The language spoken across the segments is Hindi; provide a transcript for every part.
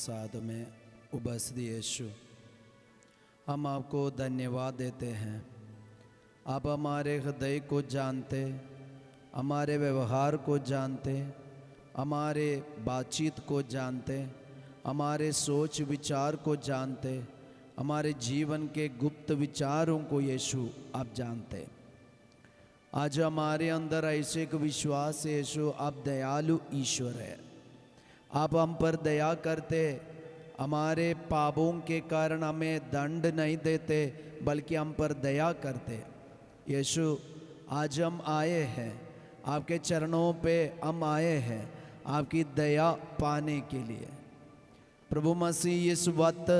प्रसाद में उपस्थित यीशु, हम आपको धन्यवाद देते हैं। आप हमारे हृदय को जानते, हमारे व्यवहार को जानते, हमारे बातचीत को जानते, हमारे सोच विचार को जानते, हमारे जीवन के गुप्त विचारों को यीशु आप जानते। आज हमारे अंदर ऐसे एक विश्वास है यीशु, आप दयालु ईश्वर है। आप हम पर दया करते, हमारे पापों के कारण हमें दंड नहीं देते बल्कि हम पर दया करते। यीशु, आज हम आए हैं, आपके चरणों पे हम आए हैं आपकी दया पाने के लिए। प्रभु मसीह, इस वक्त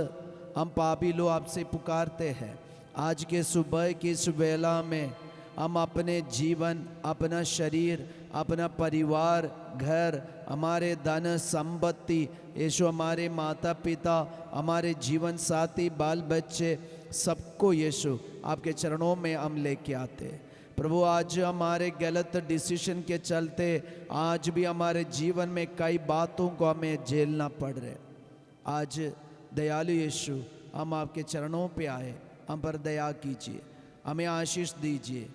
हम पापी लोग आपसे पुकारते हैं। आज के सुबह की इस वेला में हम अपने जीवन, अपना शरीर, अपना परिवार, घर, हमारे धन संपत्ति, यीशु हमारे माता पिता, हमारे जीवन साथी, बाल बच्चे, सबको यीशु आपके चरणों में हम लेके आते। प्रभु, आज हमारे गलत डिसीजन के चलते आज भी हमारे जीवन में कई बातों को हमें झेलना पड़ रहा है। आज दयालु यीशु, हम आपके चरणों पे आए, हम पर दया कीजिए, हमें आशीष दीजिए।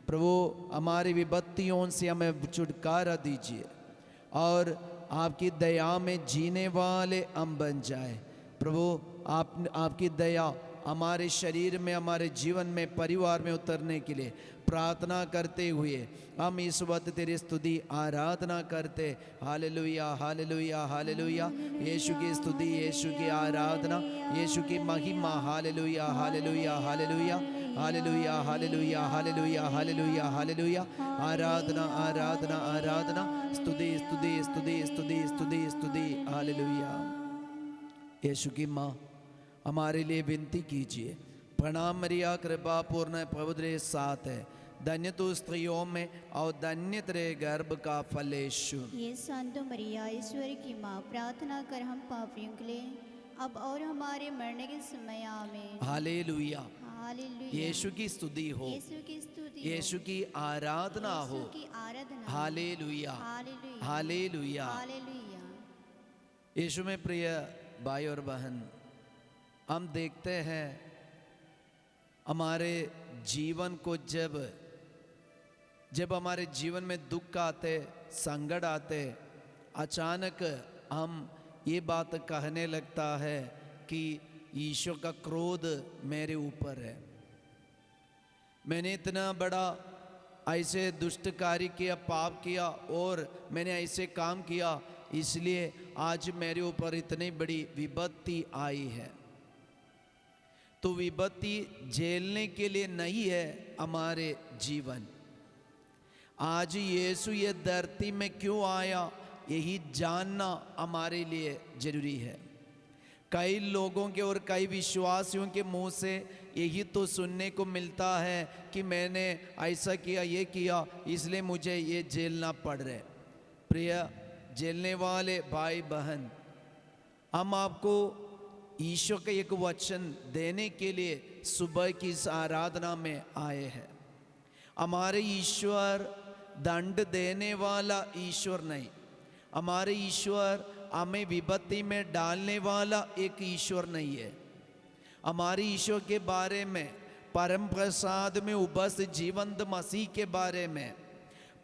प्रभु, हमारी विपत्तियों से हमें छुटकारा दीजिए और आपकी दया में जीने वाले हम बन जाए। प्रभु, आपकी दया हमारे शरीर में, हमारे जीवन में, परिवार में उतरने के लिए प्रार्थना करते हुए हम इस वक्त तेरी स्तुति आराधना करते। Hallelujah, hallelujah, hallelujah. यीशु की स्तुति, यीशु की आराधना, यीशु की महिमा। Hallelujah, hallelujah, hallelujah, hallelujah, hallelujah, hallelujah, hallelujah, hallelujah. आराधना, आराधना, आराधना, स्तुति, स्तुति, स्तुति, स्तुति, स्तुति, स्तुति। हालेलुया। यीशु की माँ, हमारे लिए विनती कीजिए। प्रणाम मरिया, कृपा पूर्ण प्रभु तेरे साथ है, धन्य तू स्त्रियों में और धन्य तेरे गर्भ का फल यीशु। ये संतो मरिया, ईश्वर की माँ, प्रार्थना कर हम पापियों के लिए अब और हमारे मरने के समय आमीन। Hallelujah, hallelujah. यीशु की स्तुति हो, यीशु की स्तुति, यीशु की आराधना हो। यीशु की आराधना। Hallelujah, hallelujah, hallelujah. Hallelujah. Yeshu में प्रिय भाई और बहन, हम देखते हैं हमारे जीवन को जब हमारे जीवन में दुख आते, संकट आते, अचानक हम ये बात कहने लगता है कि ईश्वर का क्रोध मेरे ऊपर है, मैंने इतना बड़ा ऐसे दुष्ट कार्य किया, पाप किया और मैंने ऐसे काम किया, इसलिए आज मेरे ऊपर इतनी बड़ी विपत्ति आई है। तो विपत्ति झेलने के लिए नहीं है हमारे जीवन। आज यीशु ये धरती में क्यों आया, यही जानना हमारे लिए जरूरी है। कई लोगों के और कई विश्वासियों के मुंह से यही तो सुनने को मिलता है कि मैंने ऐसा किया, ये किया, इसलिए मुझे ये झेलना पड़ रहा है। प्रिय झेलने वाले भाई बहन, हम आपको ईश्वर का एक वचन देने के लिए सुबह की इस आराधना में आए हैं। हमारे ईश्वर दंड देने वाला ईश्वर नहीं, हमारे ईश्वर हमें विपत्ति में डालने वाला एक ईश्वर नहीं है। हमारे ईश्वर के बारे में, परम प्रसाद में उपस्थित जीवंत मसीह के बारे में,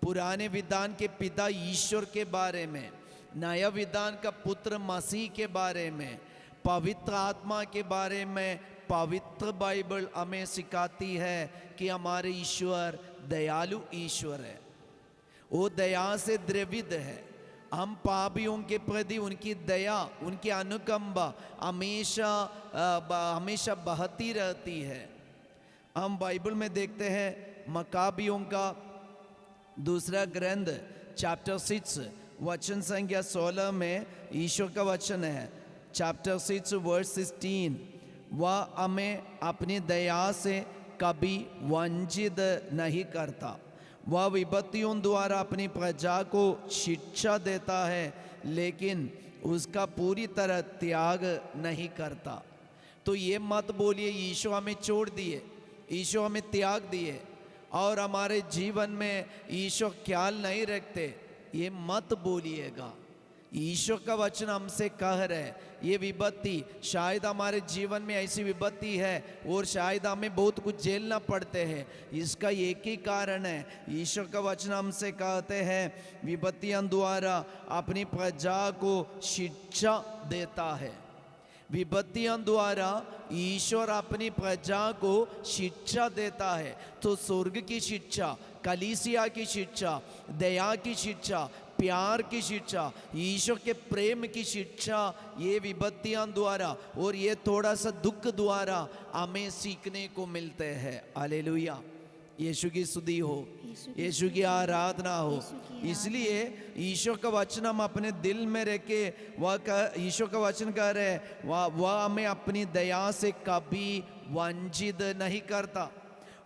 पुराने विधान के पिता ईश्वर के बारे में, नया विधान का पुत्र मसीह के बारे में, पवित्र आत्मा के बारे में पवित्र बाइबल हमें सिखाती है कि हमारे ईश्वर दयालु ईश्वर है। वो दया से द्रवित है। हम पापियों के प्रति उनकी दया, उनकी अनुकंपा हमेशा बहती रहती है। हम बाइबल में देखते हैं मकाबियों का दूसरा ग्रंथ चैप्टर 6 वचन संख्या 16 में ईश्वर का वचन है। चैप्टर 6 वर्स 16, वह हमें अपनी दया से कभी वंचित नहीं करता। वह विपत्तियों द्वारा अपनी प्रजा को शिक्षा देता है, लेकिन उसका पूरी तरह त्याग नहीं करता। तो ये मत बोलिए ईशो हमें छोड़ दिए, ईशो हमें त्याग दिए और हमारे जीवन में ईशो ख्याल नहीं रखते, ये मत बोलिएगा। ईश्वर का वचन हमसे कह रहे है ये विपत्ति शायद हमारे जीवन में ऐसी विपत्ति है और शायद हमें बहुत कुछ झेलना पड़ते हैं, इसका एक ही कारण है। ईश्वर का वचन हमसे कहते हैं विपत्तियों द्वारा अपनी प्रजा को शिक्षा देता है। विपत्तियों द्वारा ईश्वर अपनी प्रजा को शिक्षा देता है। तो स्वर्ग की शिक्षा, कलीसिया की शिक्षा, दया की शिक्षा, प्यार की शिक्षा, ईश्वर के प्रेम की शिक्षा, ये विपत्तियों द्वारा और ये थोड़ा सा दुख द्वारा हमें सीखने को मिलते हैं। हालेलुया, यीशु की स्तुति हो, यीशु की आराधना हो। इसलिए ईश्वर का वचन हम अपने दिल में रख के ईश्वर का वचन कह रहे हैं वह हमें अपनी दया से कभी वंचित नहीं करता,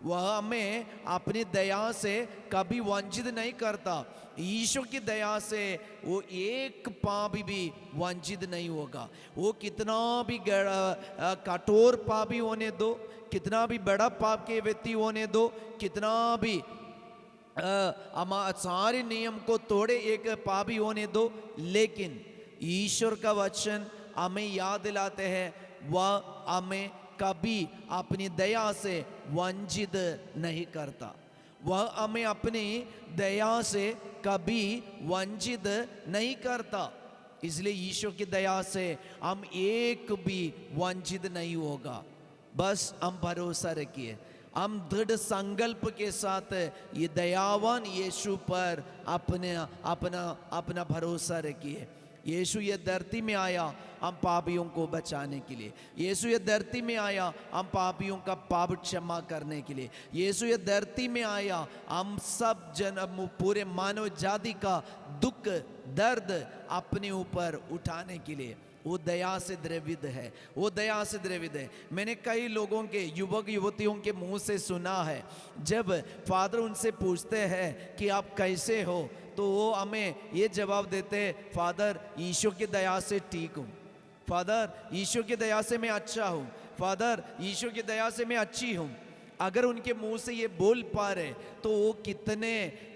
वह हमें अपनी दया से कभी वंचित नहीं करता। ईश्वर की दया से वो एक पापी भी वंचित नहीं होगा। वो कितना भी कठोर पापी होने दो, कितना भी बड़ा पाप के व्यक्ति होने दो, कितना भी सारे नियम को तोड़े एक पापी होने दो, लेकिन ईश्वर का वचन हमें याद दिलाते हैं वह हमें कभी अपनी दया से वंचित नहीं करता, वह हमें अपनी दया से कभी वंचित नहीं करता। इसलिए ईश्वर की दया से हम एक भी वंचित नहीं होगा। बस हम भरोसा रखिए, हम दृढ़ संकल्प के साथ ये दयावान यीशु पर अपना भरोसा रखिए। यीशु ये धरती में आया हम पापियों को बचाने के लिए, यीशु ये धरती में आया हम पापियों का पाप क्षमा करने के लिए, यीशु ये धरती में आया हम सब पूरे मानव जाति का दुख दर्द अपने ऊपर उठाने के लिए। वो दया से द्रवित है, वो दया से द्रवित है। मैंने कई लोगों के युवक युवतियों के मुंह से सुना है, जब फादर उनसे पूछते हैं कि आप कैसे हो, तो वो हमें ये जवाब देते हैं फादर ईश्वर की दया से ठीक हूँ, फादर ईश्वर की दया से मैं अच्छा हूँ, फादर ईश्वर की दया से मैं अच्छी हूँ। अगर उनके मुंह से ये बोल पा रहे तो वो कितने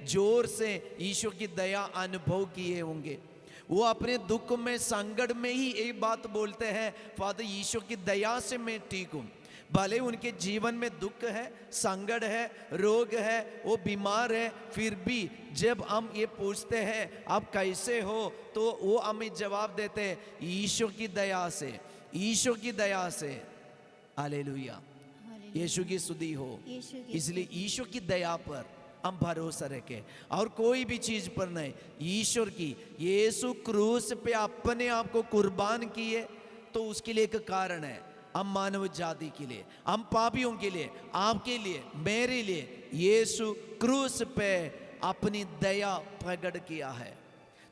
जोर से ईश्वर की दया अनुभव किए होंगे। वो अपने दुख में संकट में ही एक बात बोलते हैं फादर ईश्वर की दया से मैं ठीक हूँ। भले उनके जीवन में दुख है, संकट है, रोग है, वो बीमार है, फिर भी जब हम ये पूछते हैं आप कैसे हो, तो वो हमें जवाब देते हैं ईश्वर की दया से, ईश्वर की दया से। हालेलुया, यीशु की स्तुति हो। इसलिए ईश्वर की दया पर हम भरोसा रखें और कोई भी चीज पर नहीं। ईश्वर की यीशु क्रूस पे अपने आप को कुर्बान किए तो उसके लिए एक कारण है, हम मानव जाति के लिए, हम पापियों के लिए, आपके लिए, मेरे लिए यीशु क्रूस पे अपनी दया प्रकट किया है।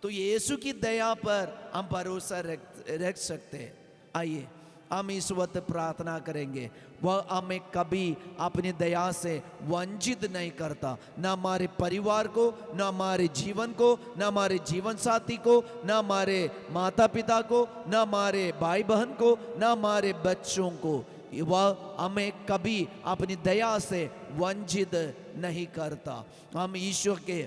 तो यीशु की दया पर हम भरोसा रख सकते हैं। आइए हम इस वक्त प्रार्थना करेंगे, वह हमें कभी अपनी दया से वंचित नहीं करता, न हमारे परिवार को, न हमारे जीवन को, न हमारे जीवन साथी को, न हमारे माता पिता को, न हमारे भाई बहन को, न हमारे बच्चों को। वह हमें कभी अपनी दया से वंचित नहीं करता। हम ईश्वर के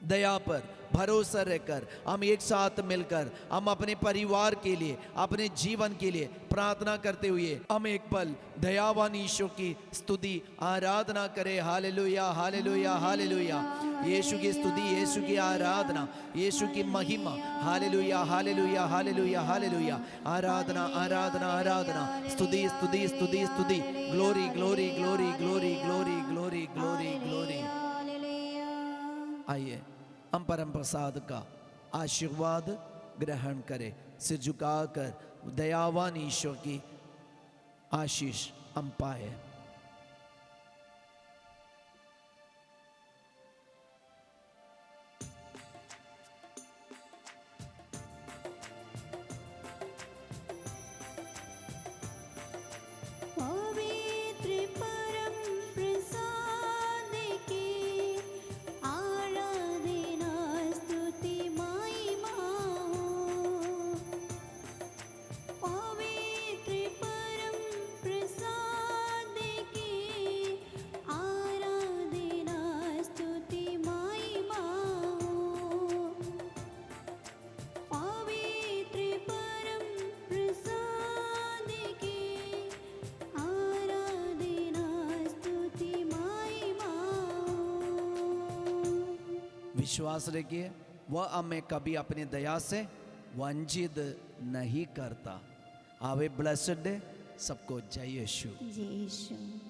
दया पर भरोसा रहकर हम एक साथ मिलकर हम अपने परिवार के लिए, अपने जीवन के लिए प्रार्थना करते हुए हम एक पल दयावान ईश्वर की स्तुति आराधना करें। Hallelujah, hallelujah, hallelujah. यीशु की स्तुति, यीशु की आराधना, यीशु की महिमा। Hallelujah, hallelujah, hallelujah, hallelujah. आराधना, आराधना, आराधना, स्तुति, स्तुति, स्तुति, स्तुति। Glory, glory, glory, glory, glory, glory, glory, glory. आइए हम परम प्रसाद का आशीर्वाद ग्रहण करें। सिर झुकाकर दयावान ईश्वर की आशीष हम पाए। विश्वास रखिए वह हमें कभी अपनी दया से वंचित नहीं करता। Have a blessed day. सबको जय यीशु। जय यीशु।